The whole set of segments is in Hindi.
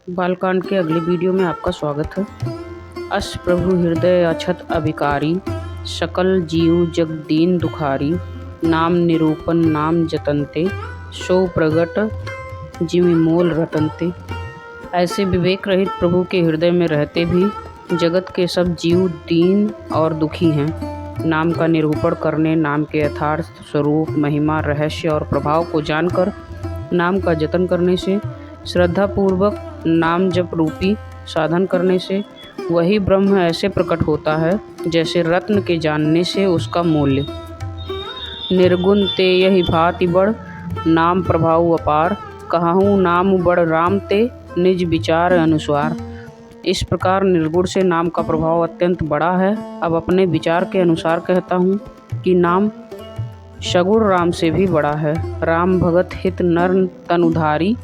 बालकांड के अगले वीडियो में आपका स्वागत है। अस प्रभु हृदय अछत अभिकारी, सकल जीव जग दीन दुखारी। नाम निरूपण नाम जतनते, सो प्रगट जिमि मोल रतनते। ऐसे विवेक रहित प्रभु के हृदय में रहते भी जगत के सब जीव दीन और दुखी हैं। नाम का निरूपण करने, नाम के यथार्थ स्वरूप, महिमा, रहस्य और प्रभाव को जानकर नाम का जतन करने से, श्रद्धापूर्वक नाम जप रूपी साधन करने से वही ब्रह्म ऐसे प्रकट होता है जैसे रत्न के जानने से उसका मूल्य। निर्गुण ते यही भांति बड़, नाम प्रभाव अपार। कहूँ नाम बड़ राम ते, निज विचार अनुसार। इस प्रकार निर्गुण से नाम का प्रभाव अत्यंत बड़ा है। अब अपने विचार के अनुसार कहता हूँ कि नाम सगुण राम से भी बड़ा है। राम भगत हित नर तनुधारी,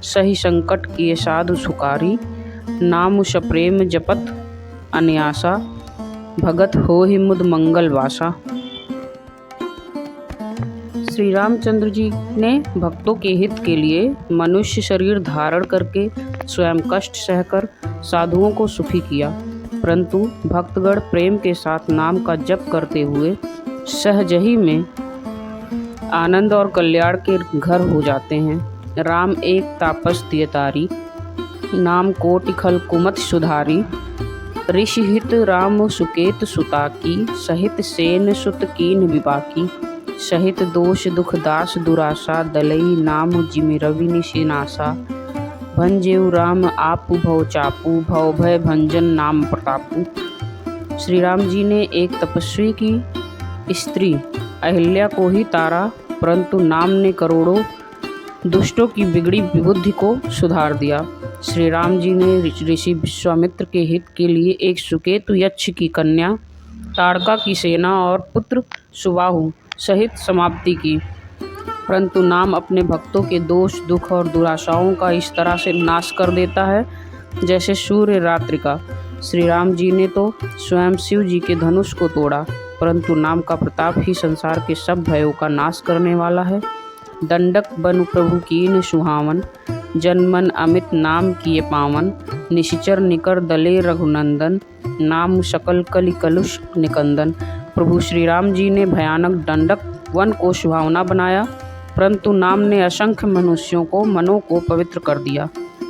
सही संकट किए साधु सुकारी। नाम सप्रेम जपत अन्यासा, भगत हो ही मुद मंगल वासा। श्री रामचंद्र जी ने भक्तों के हित के लिए मनुष्य शरीर धारण करके स्वयं कष्ट सहकर साधुओं को सुखी किया, परंतु भक्तगण प्रेम के साथ नाम का जप करते हुए सहज ही में आनंद और कल्याण के घर हो जाते हैं। राम एक तापस दियतारी, नाम कोटि खल कुमत सुधारी। ऋषि हित राम सुकेत सुता की, सहित सेन सुत कीन विपाकी। सहित दोष दुख दास दुरासा, दलई नाम जिमि रवि निशिनासा। भंजेउ राम आपु भव चापू, भव भय भंजन नाम प्रतापू। श्री राम जी ने एक तपस्वी की स्त्री अहिल्या को ही तारा, परंतु नाम ने करोड़ों दुष्टों की बिगड़ी बुद्धि को सुधार दिया। श्री राम जी ने ऋषि विश्वामित्र के हित के लिए एक सुकेतु यक्ष की कन्या ताड़का की सेना और पुत्र सुबाहु सहित समाप्ति की, परंतु नाम अपने भक्तों के दोष दुख और दुराशाओं का इस तरह से नाश कर देता है जैसे सूर्य रात्रि का। श्री राम जी ने तो स्वयं शिव जी के धनुष को तोड़ा, परंतु नाम का प्रताप ही संसार के सब भयों का नाश करने वाला है। दंडक बनु प्रभु कीन सुहावन, जनमन अमित नाम किए पावन। निशिचर निकर दले रघुनंदन, नाम सकल कलि कलुष निकंदन। प्रभु श्री राम जी ने भयानक दंडक वन को सुहावना बनाया, परंतु नाम ने असंख्य मनुष्यों को मनों को पवित्र कर दिया।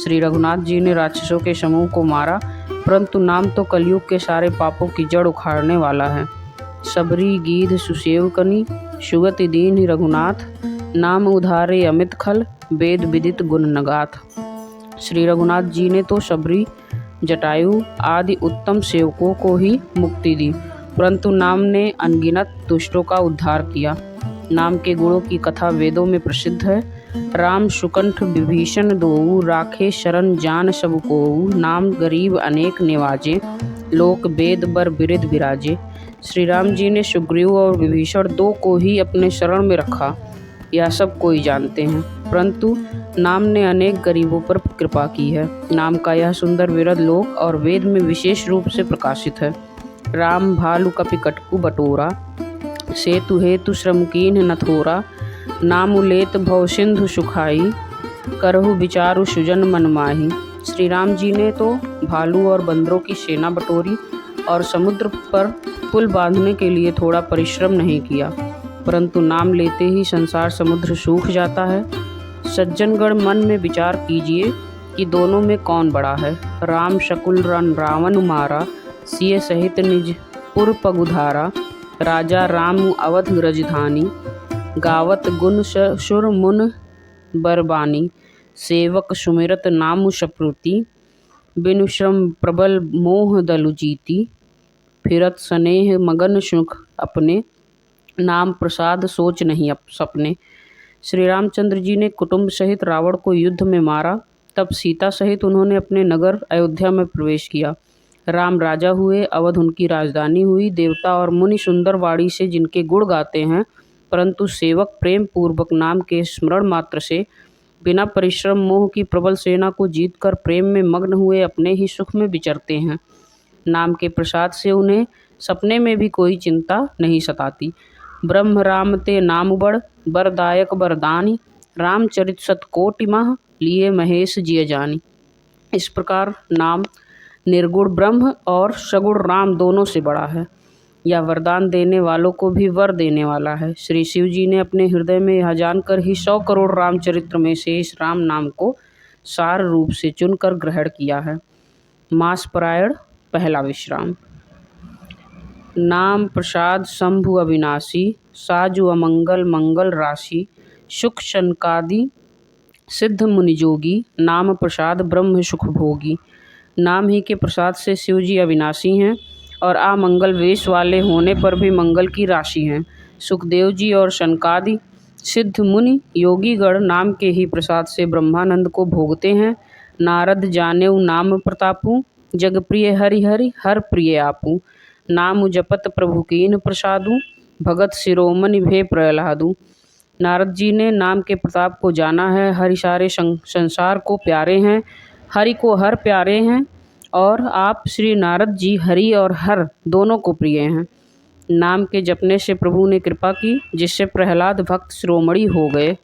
श्री रघुनाथ जी ने राक्षसों के समूह को मारा, परंतु नाम तो कलयुग के सारे पापों की जड़ उखाड़ने वाला है। सबरी गीध सुसेवकनी, सुगति दीन रघुनाथ। नाम उधारे अमित खल, वेद विदित गुण नगाथ। श्री रघुनाथ जी ने तो सबरी, जटायु आदि उत्तम सेवकों को ही मुक्ति दी, परंतु नाम ने अनगिनत दुष्टों का उद्धार किया। नाम के गुणों की कथा वेदों में प्रसिद्ध है। राम सुकंठ विभीषण दोऊ, राखे शरण जान सब कोऊ। नाम गरीब अनेक निवाजे, लोक वेद बर बिरिद विराजे। श्री राम जी ने सुग्रीव और विभीषण दो को ही अपने शरण में रखा, यह सब कोई जानते हैं, परंतु नाम ने अनेक गरीबों पर कृपा की है। नाम का यह सुंदर विरध लोक और वेद में विशेष रूप से प्रकाशित है। राम भालु कपि कटकु बटोरा, सेतु हेतु श्रम कीन्ह न थोरा। नाम लेत भव सिंधु सुखाई, करहु विचारु सुजन मन माही। श्री राम जी ने तो भालू और बंदरों की सेना बटोरी और समुद्र पर पुल बांधने के लिए थोड़ा परिश्रम नहीं किया, परंतु नाम लेते ही संसार समुद्र सूख जाता है। सज्जनगण मन में विचार कीजिए कि दोनों में कौन बड़ा है। राम शकुल रन रावण मारा, सिय सहित निज पुर पगुधारा। राजा राम अवध रजधानी, गावत गुण सुर मुन बरबानी। सेवक सुमिरत नाम सप्रुति, बिनु श्रम प्रबल मोह दलु जीती। फिरत स्नेह मगन सुख अपने, नाम प्रसाद सोच नहीं सपने। श्री रामचंद्र जी ने कुटुंब सहित रावण को युद्ध में मारा, तब सीता सहित उन्होंने अपने नगर अयोध्या में प्रवेश किया। राम राजा हुए, अवध उनकी राजधानी हुई। देवता और मुनि सुंदर वाणी से जिनके गुण गाते हैं, परंतु सेवक प्रेम पूर्वक नाम के स्मरण मात्र से बिना परिश्रम मोह की प्रबल सेना को जीतकर प्रेम में मग्न हुए अपने ही सुख में विचरते हैं। नाम के प्रसाद से उन्हें सपने में भी कोई चिंता नहीं सताती। ब्रह्म राम ते नाम बड़, बरदायक बरदानी। रामचरित सतकोटि मह, लिए महेश जिय जानी। इस प्रकार नाम निर्गुण ब्रह्म और सगुण राम दोनों से बड़ा है। यह वरदान देने वालों को भी वर देने वाला है। श्री शिव जी ने अपने हृदय में यह जानकर ही 100 करोड़ रामचरित्र में से इस राम नाम को सार रूप से चुनकर ग्रहण किया है। मास परायण पहला विश्राम। नाम प्रसाद शंभु अविनाशी, साजु अमंगल मंगल राशि, सुख शनकादि सिद्ध मुनिजोगी, नाम प्रसाद ब्रह्म सुख भोगी। नाम ही के प्रसाद से शिव जी अविनाशी हैं और अमंगल वेश वाले होने पर भी मंगल की राशि हैं। सुखदेव जी और शनकादि सिद्ध मुनि योगीगण नाम के ही प्रसाद से ब्रह्मानंद को भोगते हैं। नारद जानेऊ नाम प्रतापू, जग प्रिय हरि हरि हर प्रिय आपू। नाम जपत प्रभु कीन प्रसादू, भगत शिरोमणि भे प्रहलादू। नारद जी ने नाम के प्रताप को जाना है। हरि सारे संसार को प्यारे हैं, हरि को हर प्यारे हैं और आप श्री नारद जी हरि और हर दोनों को प्रिय हैं। नाम के जपने से प्रभु ने कृपा की, जिससे प्रहलाद भक्त शिरोमणि हो गए।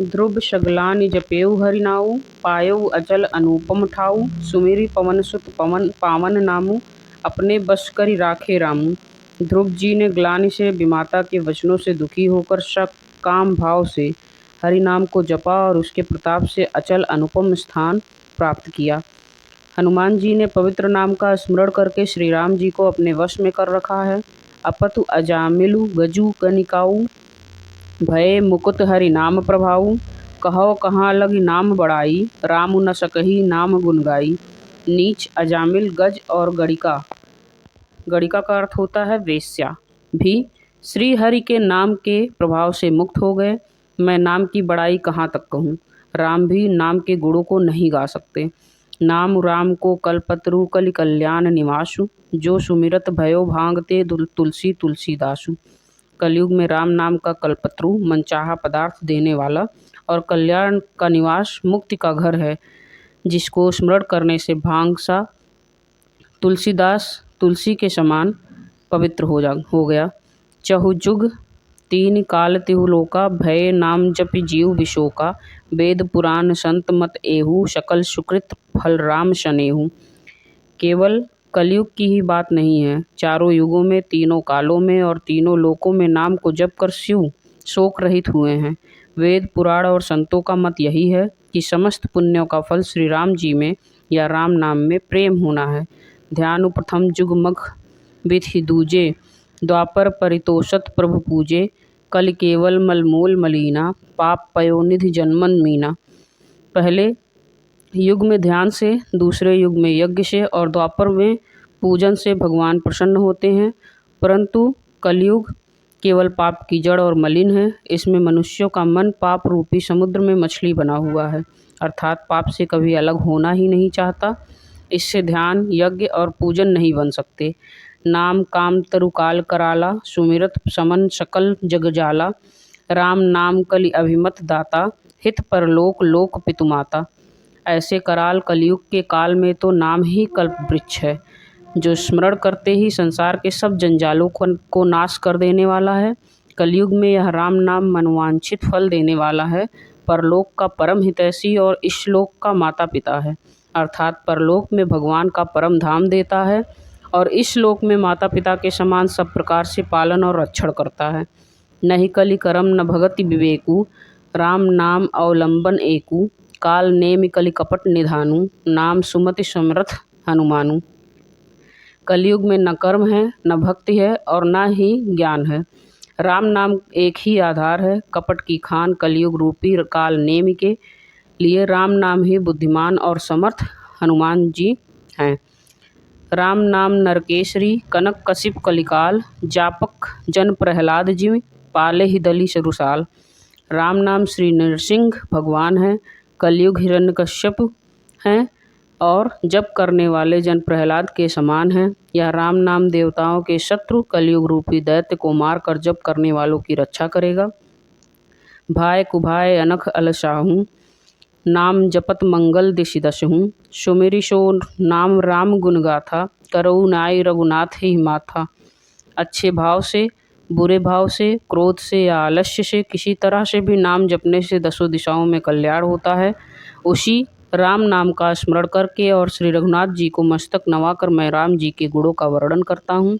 ध्रुव सगलानि जपेऊ हरि नाऊ, पायऊ अचल अनुपम ठाऊ। सुमिरि पवन सुत पवन पावन नामू, अपने बस करि राखे रामू। ध्रुव जी ने ग्लानि से विमाता के वचनों से दुखी होकर सकाम भाव से हरि नाम को जपा और उसके प्रताप से अचल अनुपम स्थान प्राप्त किया। हनुमान जी ने पवित्र नाम का स्मरण करके श्री राम जी को अपने वश में कर रखा है। अपतु अजामिलु गजु कनिकाऊ, भये मुकुट हरि नाम प्रभाऊ। कहो कहाँ लगी नाम बड़ाई, राम न सकही नाम गुन गाई। नीच अजामिल गज और गणिका, गणिका का अर्थ होता है वेश्या, भी श्री हरि के नाम के प्रभाव से मुक्त हो गए। मैं नाम की बड़ाई कहाँ तक कहूँ। राम भी नाम के गुणों को नहीं गा सकते। नाम राम को कलपत्रु कलि कल्याण निवासु, जो सुमिरत भयो भांगते तुलसी तुलसीदासु। कलयुग में राम नाम का कल्पत्रु मनचाहा पदार्थ देने वाला और कल्याण का निवास मुक्ति का घर है, जिसको स्मरण करने से भांग सा तुलसीदास तुलसी के समान पवित्र हो गया। चहुजुग तीन काल तिहु लोका, भय नाम जपि जीव विशोका। वेद पुराण संत मत एहू, सकल सुकृत फल राम शनेहू। केवल कलयुग की ही बात नहीं है, चारों युगों में, तीनों कालों में और तीनों लोकों में नाम को जप कर शिव शोक रहित हुए हैं। वेद पुराण और संतों का मत यही है कि समस्त पुण्यों का फल श्री राम जी में या राम नाम में प्रेम होना है। ध्यान प्रथम जुग मग विधि दूजे, द्वापर परितोषत प्रभु पूजे। कल केवल मलमूल मलीना, पाप पयोनिधि जन्मन मीना। पहले युग में ध्यान से, दूसरे युग में यज्ञ से और द्वापर में पूजन से भगवान प्रसन्न होते हैं, परंतु कलयुग केवल पाप की जड़ और मलिन है। इसमें मनुष्यों का मन पाप रूपी समुद्र में मछली बना हुआ है, अर्थात पाप से कभी अलग होना ही नहीं चाहता। इससे ध्यान, यज्ञ और पूजन नहीं बन सकते। नाम काम तरु काल कराला, सुमिरत समन सकल जग जाला। राम नाम कलि अभिमत दाता, हित परलोक लोक पितु माता। ऐसे कराल कलयुग के काल में तो नाम ही कल्प वृक्ष है, जो स्मरण करते ही संसार के सब जंजालों को नाश कर देने वाला है। कलयुग में यह राम नाम मनोवांछित फल देने वाला है। परलोक का परम हितैषी और इशलोक का माता पिता है, अर्थात परलोक में भगवान का परम धाम देता है और इस लोक में माता पिता के समान सब प्रकार से पालन और रक्षण करता है। नहीं कलि करम न भगति विवेकु, राम नाम अवलंबन एकु। काल नेमि कलि कपट निधानु, नाम सुमति समरथ हनुमानु। कलयुग में न कर्म है, न भक्ति है और न ही ज्ञान है। राम नाम एक ही आधार है। कपट की खान कलयुग रूपी काल नेमि के लिए राम नाम ही बुद्धिमान और समर्थ हनुमान जी हैं। राम नाम नरकेसरी कनक कशिप कलिकाल, जापक जन प्रहलाद जी पाले ही दली सरुसाल। राम नाम श्री नरसिंह भगवान हैं, कलयुग हिरण्यकश्यप हैं और जप करने वाले जन प्रहलाद के समान हैं। यह राम नाम देवताओं के शत्रु कलयुग रूपी दैत्य को मारकर जप करने वालों की रक्षा करेगा। भाय कुभाय अनख अलसाहूँ, नाम जपत मंगल दिशि दसहूँ। सुमिरि सो नाम राम गुण गाथा, करऊ नाई रघुनाथ ही माथा। अच्छे भाव से, बुरे भाव से, क्रोध से या आलस्य से किसी तरह से भी नाम जपने से दसों दिशाओं में कल्याण होता है। उसी राम नाम का स्मरण करके और श्री रघुनाथ जी को मस्तक नवाकर मैं राम जी के गुणों का वर्णन करता हूँ।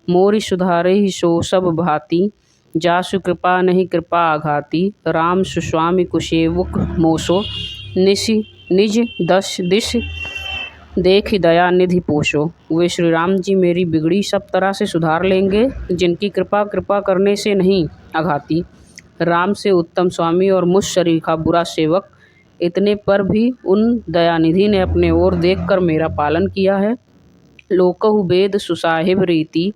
मोरि सुधारे ही सो सब भांति, जासु कृपा नहीं कृपा आघाती। राम सुस्वामी कुशेवक मोसो, निज दस दिश देख दया निधि पोषो। वे श्री राम जी मेरी बिगड़ी सब तरह से सुधार लेंगे, जिनकी कृपा कृपा करने से नहीं आघाती। राम से उत्तम स्वामी और मुझ शरीर का बुरा सेवक, इतने पर भी उन दयानिधि ने अपने ओर देखकर मेरा पालन किया है। लोकहु वेद सुसाहिब रीति,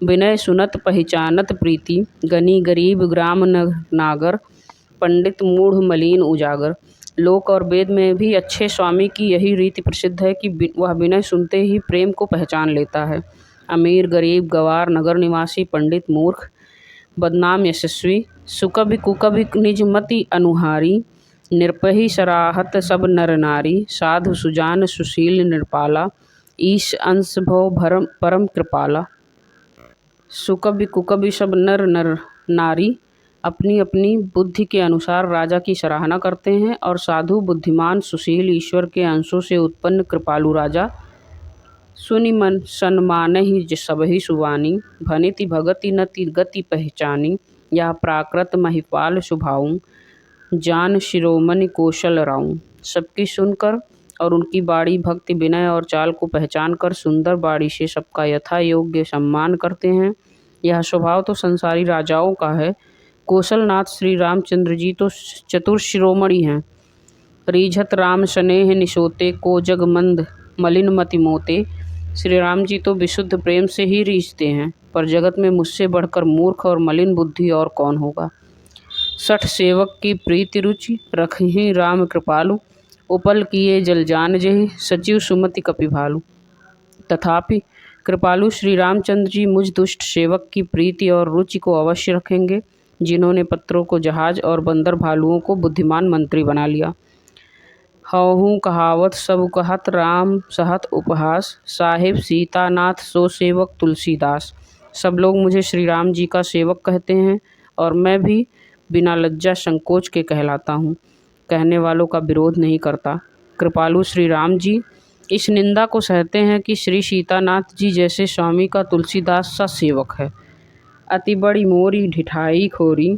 विनय सुनत पहचानत प्रीति। गनी गरीब ग्राम नागर, पंडित मूढ़ मलीन उजागर। लोक और वेद में भी अच्छे स्वामी की यही रीति प्रसिद्ध है कि वह विनय सुनते ही प्रेम को पहचान लेता है। अमीर गरीब गवार नगर निवासी पंडित मूर्ख बदनाम यशस्वी, सुकवि कुकवि निज मति अनुहारी। निरपही सराहत सब नर नारी, साधु सुजान सुशील नृपाला। ईश अंश भव भरम परम कृपाला। सुकवि कुकवि सब नर नारी अपनी अपनी बुद्धि के अनुसार राजा की सराहना करते हैं, और साधु बुद्धिमान सुशील ईश्वर के अंशों से उत्पन्न कृपालु राजा सुनि मन सन्मानहि सबहि सुवानी। भनिति भगति नति गति पहचानी, यह प्राकृत महिपाल सुभाऊं। जान शिरोमणि कौशल राऊं। सबकी सुनकर और उनकी बाड़ी भक्ति विनय और चाल को पहचान कर सुंदर बाड़ी से सबका यथा योग्य सम्मान करते हैं। यह स्वभाव तो संसारी राजाओं का है। कौशलनाथ श्री रामचंद्र जी तो चतुर शिरोमणि हैं। रीझत राम स्नेह निशोते, को जग मंद मलिन मति मोते। श्री राम जी तो विशुद्ध प्रेम से ही रीझते हैं, पर जगत में मुझसे बढ़कर मूर्ख और मलिन बुद्धि और कौन होगा। सठ सेवक की प्रीति रुचि, रखहि राम कृपालु। उपल किए जल जान जहि, सचिव सुमति कपिभालु। तथापि कृपालु श्री रामचंद्र जी मुझ दुष्ट सेवक की प्रीति और रुचि को अवश्य रखेंगे, जिन्होंने पत्रों को जहाज और बंदर भालुओं को बुद्धिमान मंत्री बना लिया। हऊँ कहावत सब कहत, राम सहत उपहास। साहिब सीतानाथ सो सेवक तुलसीदास। सब लोग मुझे श्री राम जी का सेवक कहते हैं, और मैं भी बिना लज्जा संकोच के कहलाता हूँ। कहने वालों का विरोध नहीं करता। कृपालु श्री राम जी इस निंदा को सहते हैं कि श्री सीतानाथ जी जैसे स्वामी का तुलसीदास सा सेवक है। अति बड़ी मोरी ढिठाई खोरी,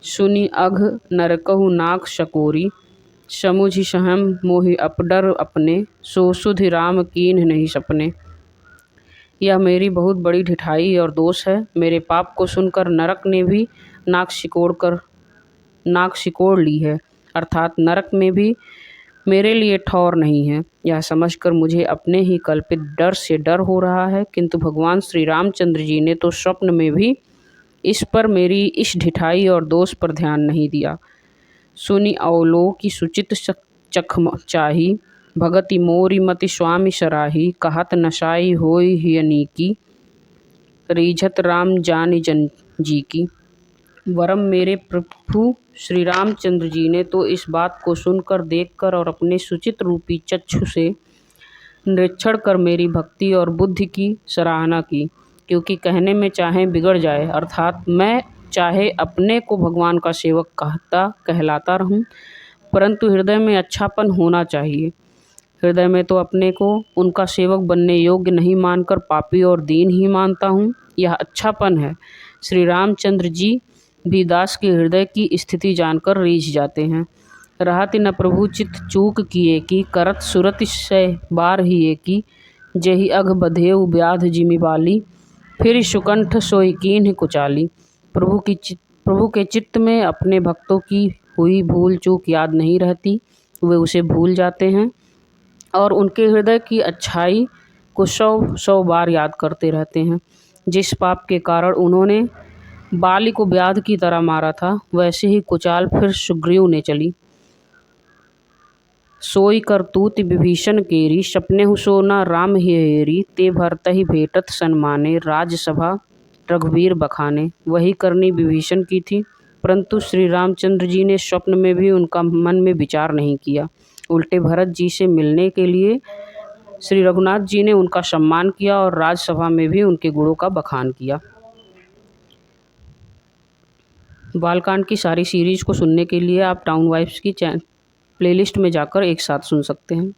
सुनि अघ नरकहु नाक शकोरी। समुझि सहम मोहि अपडर अपने, सो सुधि राम कीन्ह नहीं सपने। यह मेरी बहुत बड़ी ढिठाई और दोष है। मेरे पाप को सुनकर नरक ने भी नाक सिकोड़ ली है, अर्थात नरक में भी मेरे लिए ठौर नहीं है। यह समझकर मुझे अपने ही कल्पित डर से डर हो रहा है, किंतु भगवान श्री रामचंद्र जी ने तो स्वप्न में भी इस पर मेरी इस ढिठाई और दोष पर ध्यान नहीं दिया। सुनि अवलोकि सुचित चखम चाही, भगति मोरी मति स्वामी सराही। कहत नशाई होई हियनीकी, रीझत राम जानि जन जी की। वरम मेरे प्रभु श्री रामचंद्र जी ने तो इस बात को सुनकर देखकर और अपने सुचित रूपी चक्षु से निरीक्षण कर मेरी भक्ति और बुद्धि की सराहना की, क्योंकि कहने में चाहे बिगड़ जाए, अर्थात मैं चाहे अपने को भगवान का सेवक कहलाता रहूं, परंतु हृदय में अच्छापन होना चाहिए। हृदय में तो अपने को उनका सेवक बनने योग्य नहीं मानकर पापी और दीन ही मानता हूँ। यह अच्छापन है। श्री रामचंद्र जी भी दास के हृदय की स्थिति जानकर रीझ जाते हैं। रहति न प्रभु चित चूक किए की, करत सुरति से बार ही की। जेहि अघ बधेउ व्याध जिमि बाली, फिर सुकंठ सोई कीन्ह कुचाली। प्रभु के चित्त में अपने भक्तों की हुई भूल चूक याद नहीं रहती, वे उसे भूल जाते हैं और उनके हृदय की अच्छाई को 100 बार याद करते रहते हैं। जिस पाप के कारण उन्होंने बाली को व्याध की तरह मारा था, वैसे ही कुचाल फिर सुग्रीव ने चली। सोई करतूत विभीषण केरी, सपनेहु सोना राम हेरी। ते भरतहि भेटत सन्माने, राजसभा रघुवीर बखाने। वही करनी विभीषण की थी, परंतु श्री रामचंद्र जी ने स्वप्न में भी उनका मन में विचार नहीं किया। उल्टे भरत जी से मिलने के लिए श्री रघुनाथ जी ने उनका सम्मान किया और राजसभा में भी उनके गुणों का बखान किया। बालकांड की सारी सीरीज को सुनने के लिए आप टाउन वाइब्स की प्लेलिस्ट में जाकर एक साथ सुन सकते हैं।